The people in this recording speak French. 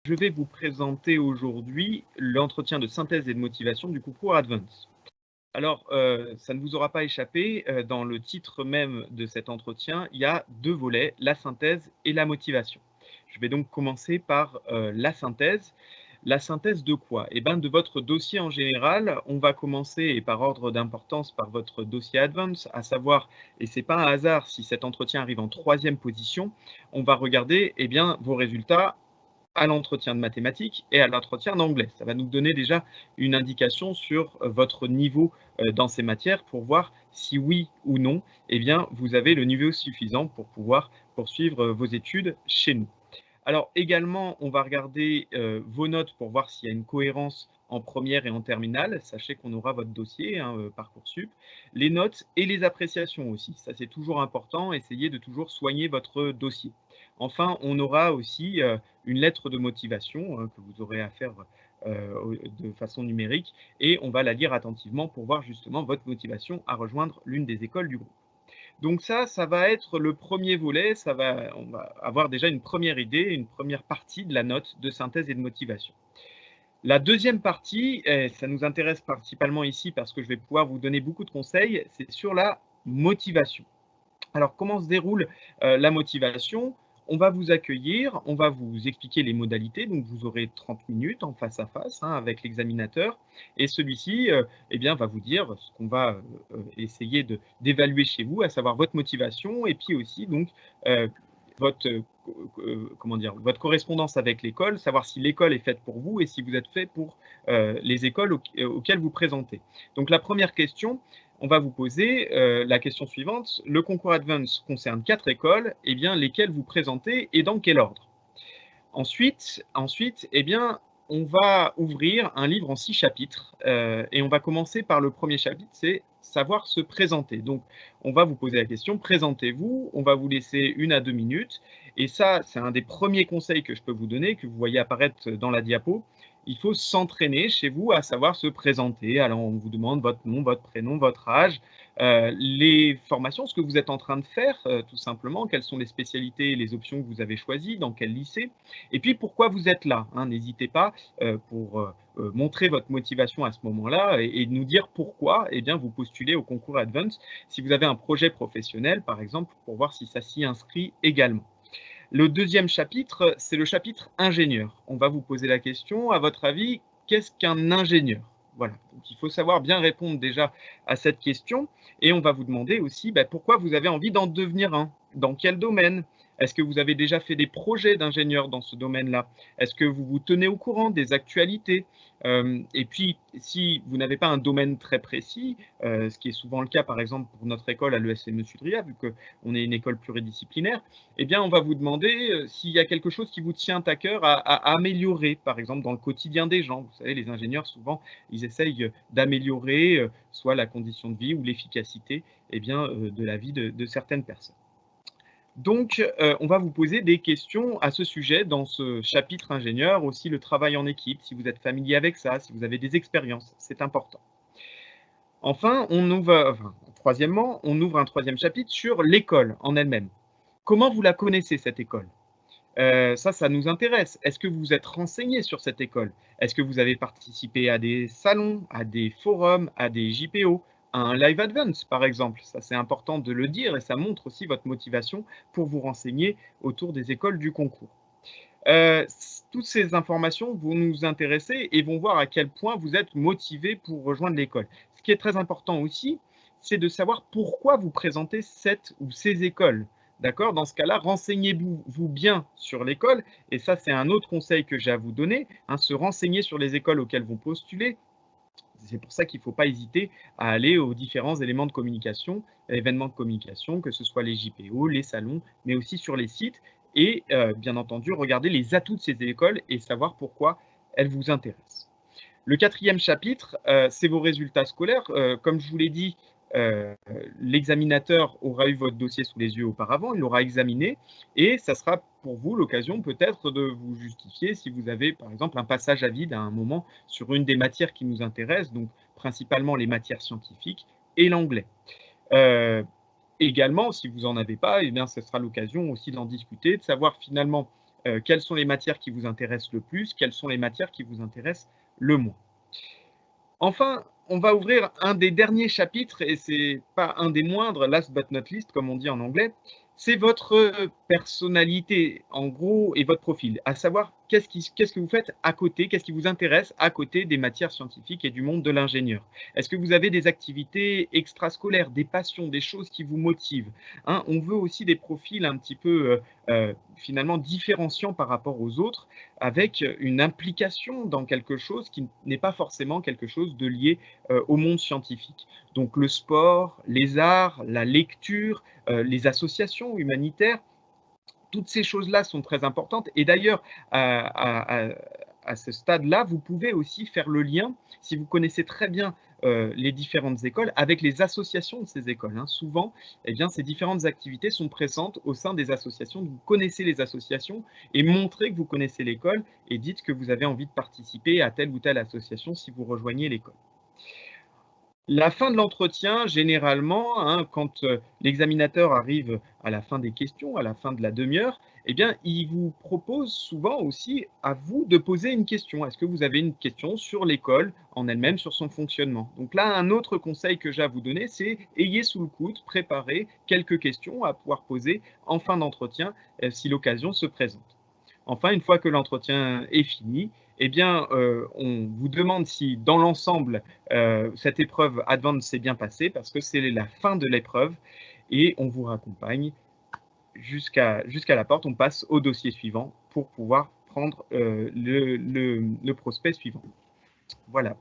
Je vais vous présenter aujourd'hui l'entretien de synthèse et de motivation du concours Advance. Alors, ça ne vous aura pas échappé, dans le titre même de cet entretien, il y a 2 volets, la synthèse et la motivation. Je vais donc commencer par, la synthèse. La synthèse de quoi? Eh ben, de votre dossier en général. On va commencer et par ordre d'importance par votre dossier Advance, à savoir, et c'est pas un hasard si cet entretien arrive en 3e position, on va regarder, eh bien, vos résultats à l'entretien de mathématiques et à l'entretien d'anglais. Ça va nous donner déjà une indication sur votre niveau dans ces matières pour voir si oui ou non, eh bien, vous avez le niveau suffisant pour pouvoir poursuivre vos études chez nous. Alors également, on va regarder vos notes pour voir s'il y a une cohérence en première et en terminale. Sachez qu'on aura votre dossier, hein, Parcoursup. Les notes et les appréciations aussi. Ça, c'est toujours important. Essayez de toujours soigner votre dossier. Enfin, on aura aussi une lettre de motivation que vous aurez à faire de façon numérique et on va la lire attentivement pour voir justement votre motivation à rejoindre l'une des écoles du groupe. Donc ça va être le premier volet, on va avoir déjà une première idée, une première partie de la note de synthèse et de motivation. La deuxième partie, et ça nous intéresse principalement ici parce que je vais pouvoir vous donner beaucoup de conseils, c'est sur la motivation. Alors, comment se déroule la motivation? On va vous accueillir, on va vous expliquer les modalités, donc vous aurez 30 minutes en face à face, hein, avec l'examinateur et celui-ci, eh bien, va vous dire ce qu'on va, essayer d'évaluer chez vous, à savoir votre motivation et puis aussi donc, votre, comment dire? Votre correspondance avec l'école, savoir si l'école est faite pour vous et si vous êtes fait pour, les écoles auxquelles vous présentez. Donc la première question, on va vous poser la question suivante. Le concours Advance concerne 4 écoles, eh bien, lesquelles vous présentez et dans quel ordre? Ensuite, eh bien, on va ouvrir un livre en 6 chapitres et on va commencer par le premier chapitre, c'est savoir se présenter. Donc, on va vous poser la question, présentez-vous, on va vous laisser 1 à 2 minutes et ça, c'est un des premiers conseils que je peux vous donner, que vous voyez apparaître dans la diapo. Il faut s'entraîner chez vous à savoir se présenter. Alors, on vous demande votre nom, votre prénom, votre âge, les formations, ce que vous êtes en train de faire, tout simplement, quelles sont les spécialités et les options que vous avez choisies, dans quel lycée et puis pourquoi vous êtes là, hein. N'hésitez pas, pour, montrer votre motivation à ce moment-là et nous dire pourquoi, eh bien, vous postulez au concours Advance. Si vous avez un projet professionnel, par exemple, pour voir si ça s'y inscrit également. Le deuxième chapitre, c'est le chapitre ingénieur. On va vous poser la question, à votre avis, qu'est-ce qu'un ingénieur? Voilà, donc il faut savoir bien répondre déjà à cette question et on va vous demander aussi, bah, pourquoi vous avez envie d'en devenir un? Dans quel domaine? Est-ce que vous avez déjà fait des projets d'ingénieur dans ce domaine-là? Est-ce que vous vous tenez au courant des actualités? Et puis, si vous n'avez pas un domaine très précis, ce qui est souvent le cas, par exemple, pour notre école à l'ESME Sudria, vu qu'on est une école pluridisciplinaire, eh bien, on va vous demander, s'il y a quelque chose qui vous tient à cœur à améliorer, par exemple, dans le quotidien des gens. Vous savez, les ingénieurs, souvent, ils essayent, d'améliorer, soit la condition de vie ou l'efficacité, eh bien, de la vie de certaines personnes. Donc, on va vous poser des questions à ce sujet dans ce chapitre ingénieur, aussi le travail en équipe, si vous êtes familier avec ça, si vous avez des expériences, c'est important. Enfin, troisièmement, on ouvre un troisième chapitre sur l'école en elle-même. Comment vous la connaissez cette école? Ça nous intéresse. Est-ce que vous vous êtes renseigné sur cette école? Est-ce que vous avez participé à des salons, à des forums, à des JPO, à un Live Advance, par exemple? Ça, c'est important de le dire et ça montre aussi votre motivation pour vous renseigner autour des écoles du concours. Toutes ces informations vont nous intéresser et vont voir à quel point vous êtes motivé pour rejoindre l'école. Ce qui est très important aussi, c'est de savoir pourquoi vous présentez cette ou ces écoles. D'accord? Dans ce cas-là, renseignez-vous bien sur l'école et ça, c'est un autre conseil que j'ai à vous donner, hein, se renseigner sur les écoles auxquelles vous postulez. C'est pour ça qu'il ne faut pas hésiter à aller aux différents éléments de communication, événements de communication, que ce soit les JPO, les salons, mais aussi sur les sites et bien entendu, regarder les atouts de ces écoles et savoir pourquoi elles vous intéressent. Le quatrième chapitre, c'est vos résultats scolaires. Comme je vous l'ai dit, l'examinateur aura eu votre dossier sous les yeux auparavant, il l'aura examiné et ça sera pour vous l'occasion peut-être de vous justifier si vous avez, par exemple, un passage à vide à un moment sur une des matières qui nous intéressent, donc principalement les matières scientifiques et l'anglais. Heu, Également, si vous n'en avez pas, eh bien, ce sera l'occasion aussi d'en discuter, de savoir finalement, quelles sont les matières qui vous intéressent le plus, quelles sont les matières qui vous intéressent le moins. Enfin, on va ouvrir un des derniers chapitres, et c'est pas un des moindres, last but not least, comme on dit en anglais, c'est votre personnalité, en gros, et votre profil, à savoir qu'est-ce que vous faites à côté, qu'est-ce qui vous intéresse à côté des matières scientifiques et du monde de l'ingénieur. Est-ce que vous avez des activités extrascolaires, des passions, des choses qui vous motivent, hein? On veut aussi des profils un petit peu, finalement différenciants par rapport aux autres, avec une implication dans quelque chose qui n'est pas forcément quelque chose de lié au monde scientifique. Donc le sport, les arts, la lecture, les associations humanitaires, toutes ces choses-là sont très importantes. Et d'ailleurs, à ce stade-là, vous pouvez aussi faire le lien, si vous connaissez très bien les différentes écoles, avec les associations de ces écoles, hein. Souvent, eh bien, ces différentes activités sont présentes au sein des associations. Vous connaissez les associations et montrez que vous connaissez l'école et dites que vous avez envie de participer à telle ou telle association si vous rejoignez l'école. La fin de l'entretien, généralement, hein, quand l'examinateur arrive à la fin des questions, à la fin de la demi-heure, eh bien, il vous propose souvent aussi à vous de poser une question. Est-ce que vous avez une question sur l'école en elle-même, sur son fonctionnement? Donc là, un autre conseil que j'ai à vous donner, c'est ayez sous le coude, préparez quelques questions à pouvoir poser en fin d'entretien si l'occasion se présente. Enfin, une fois que l'entretien est fini, eh bien, on vous demande si dans l'ensemble, cette épreuve Advance s'est bien passée, parce que c'est la fin de l'épreuve, et on vous raccompagne jusqu'à la porte. On passe au dossier suivant pour pouvoir prendre le prospect suivant. Voilà.